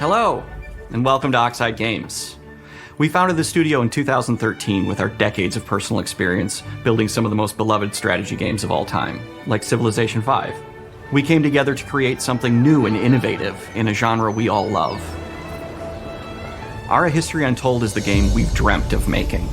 Hello, and welcome to Oxide Games. We founded the studio in 2013 with our decades of personal experience building some of the most beloved strategy games of all time, like Civilization V. We came together to create something new and innovative in a genre we all love. Ara History Untold is the game we've dreamt of making.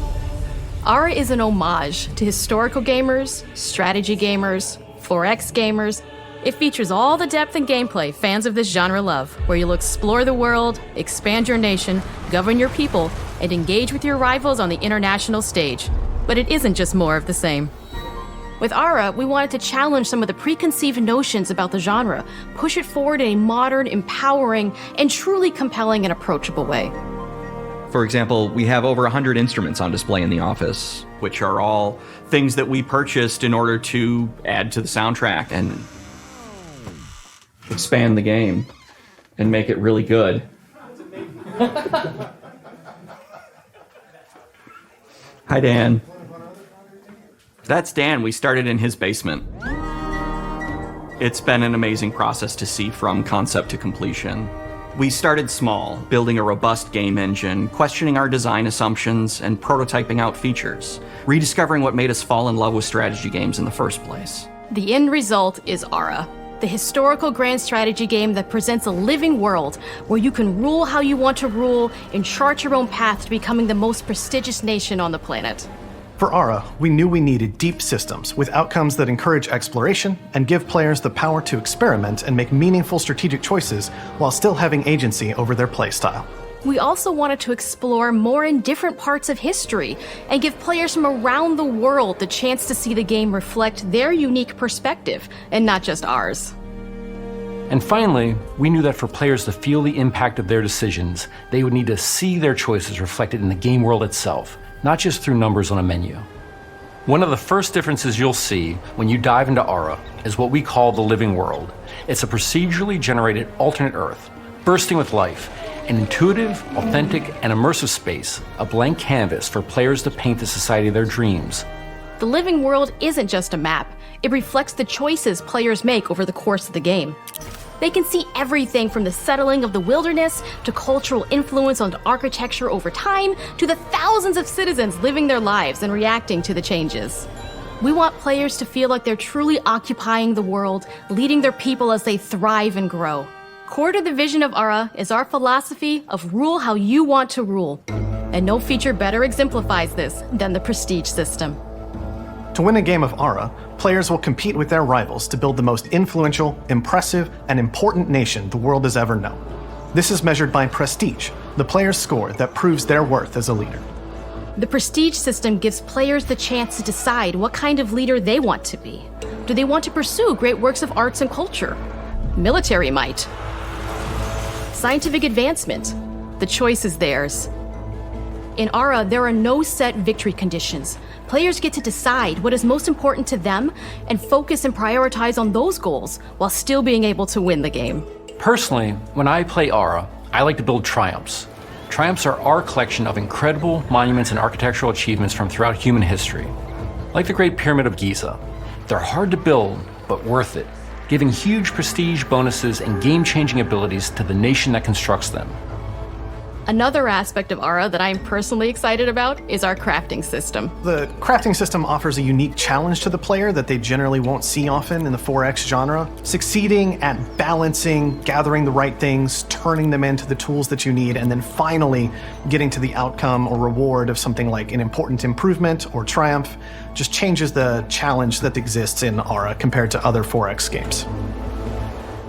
Ara is an homage to historical gamers, strategy gamers, 4X gamers. It features all the depth and gameplay fans of this genre love, where you'll explore the world, expand your nation, govern your people, and engage with your rivals on the international stage. But it isn't just more of the same. With Ara, we wanted to challenge some of the preconceived notions about the genre, push it forward in a modern, empowering, and truly compelling and approachable way. For example, we have over 100 instruments on display in the office, which are all things that we purchased in order to add to the soundtrack and expand the game and make it really good. Hi, Dan. That's Dan. We started in his basement. It's been an amazing process to see from concept to completion. We started small, building a robust game engine, questioning our design assumptions, and prototyping out features, rediscovering what made us fall in love with strategy games in the first place. The end result is Ara, the historical grand strategy game that presents a living world where you can rule how you want to rule and chart your own path to becoming the most prestigious nation on the planet. For Ara, we knew we needed deep systems with outcomes that encourage exploration and give players the power to experiment and make meaningful strategic choices while still having agency over their playstyle. We also wanted to explore more in different parts of history and give players from around the world the chance to see the game reflect their unique perspective and not just ours. And finally, we knew that for players to feel the impact of their decisions, they would need to see their choices reflected in the game world itself, not just through numbers on a menu. One of the first differences you'll see when you dive into Ara is what we call the living world. It's a procedurally generated alternate Earth, bursting with life, an intuitive, authentic, and immersive space, a blank canvas for players to paint the society of their dreams. The living world isn't just a map. It reflects the choices players make over the course of the game. They can see everything from the settling of the wilderness to cultural influence on architecture over time to the thousands of citizens living their lives and reacting to the changes. We want players to feel like they're truly occupying the world, leading their people as they thrive and grow. Core to the vision of Ara is our philosophy of rule how you want to rule. And no feature better exemplifies this than the prestige system. To win a game of Ara, players will compete with their rivals to build the most influential, impressive, and important nation the world has ever known. This is measured by prestige, the player's score that proves their worth as a leader. The prestige system gives players the chance to decide what kind of leader they want to be. Do they want to pursue great works of arts and culture? Military might? Scientific advancement? The choice is theirs. In Ara, there are no set victory conditions. Players get to decide what is most important to them and focus and prioritize on those goals while still being able to win the game. Personally, when I play Ara, I like to build triumphs. Triumphs are our collection of incredible monuments and architectural achievements from throughout human history. Like the Great Pyramid of Giza. They're hard to build, but worth it, giving huge prestige bonuses and game-changing abilities to the nation that constructs them. Another aspect of Ara that I'm personally excited about is our crafting system. The crafting system offers a unique challenge to the player that they generally won't see often in the 4X genre. Succeeding at balancing, gathering the right things, turning them into the tools that you need, and then finally getting to the outcome or reward of something like an important improvement or triumph just changes the challenge that exists in Ara compared to other 4X games.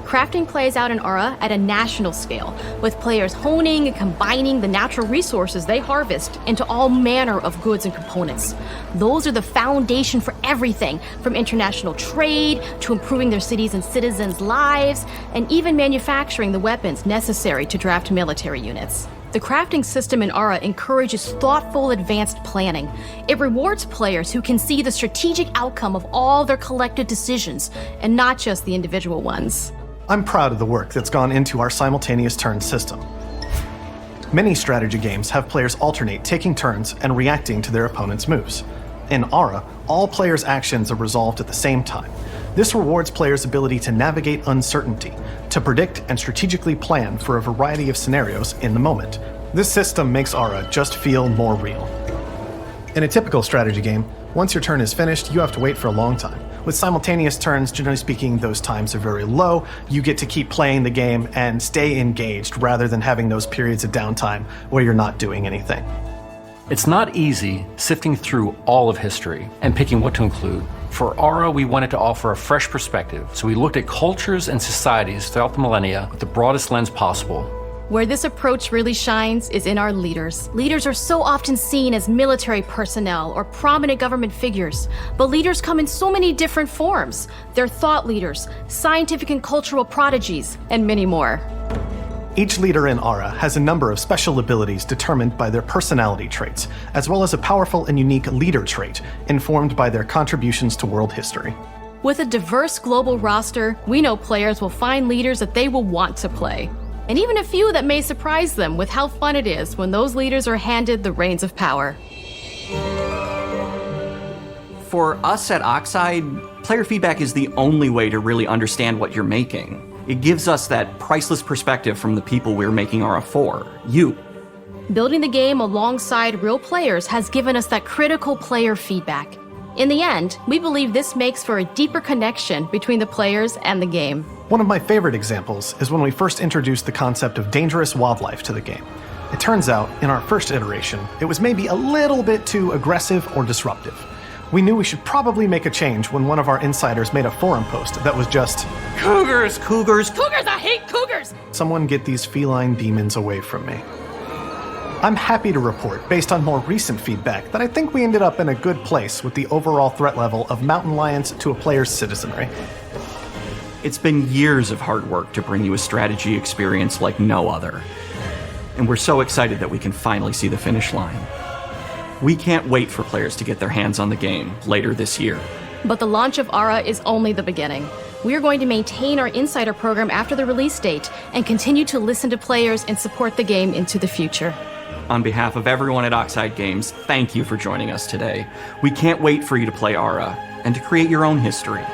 Crafting plays out in Ara at a national scale, with players honing and combining the natural resources they harvest into all manner of goods and components. Those are the foundation for everything, from international trade to improving their cities' and citizens' lives, and even manufacturing the weapons necessary to draft military units. The crafting system in Ara encourages thoughtful, advanced planning. It rewards players who can see the strategic outcome of all their collective decisions, and not just the individual ones. I'm proud of the work that's gone into our Simultaneous Turns system. Many strategy games have players alternate taking turns and reacting to their opponent's moves. In Ara, all players' actions are resolved at the same time. This rewards players' ability to navigate uncertainty, to predict and strategically plan for a variety of scenarios in the moment. This system makes Aura just feel more real. In a typical strategy game, once your turn is finished, you have to wait for a long time. With simultaneous turns, generally speaking, those times are very low. You get to keep playing the game and stay engaged rather than having those periods of downtime where you're not doing anything. It's not easy sifting through all of history and picking what to include. For Aura, we wanted to offer a fresh perspective, so we looked at cultures and societies throughout the millennia with the broadest lens possible. Where this approach really shines is in our leaders. Leaders are so often seen as military personnel or prominent government figures, but leaders come in so many different forms. They're thought leaders, scientific and cultural prodigies, and many more. Each leader in Aura has a number of special abilities determined by their personality traits, as well as a powerful and unique leader trait, informed by their contributions to world history. With a diverse global roster, we know players will find leaders that they will want to play. And even a few that may surprise them with how fun it is when those leaders are handed the reins of power. For us at Oxide, player feedback is the only way to really understand what you're making. It gives us that priceless perspective from the people we're making Aura for, you. Building the game alongside real players has given us that critical player feedback. In the end, we believe this makes for a deeper connection between the players and the game. One of my favorite examples is when we first introduced the concept of dangerous wildlife to the game. It turns out, in our first iteration, it was maybe a little bit too aggressive or disruptive. We knew we should probably make a change when one of our insiders made a forum post that was just, Cougars, cougars, Cougars! I hate cougars! "Someone get these feline demons away from me." I'm happy to report, based on more recent feedback, that I think we ended up in a good place with the overall threat level of mountain lions to a player's citizenry. It's been years of hard work to bring you a strategy experience like no other. And we're so excited that we can finally see the finish line. We can't wait for players to get their hands on the game later this year. But the launch of Aura is only the beginning. We are going to maintain our insider program after the release date and continue to listen to players and support the game into the future. On behalf of everyone at Oxide Games, thank you for joining us today. We can't wait for you to play Aura and to create your own history.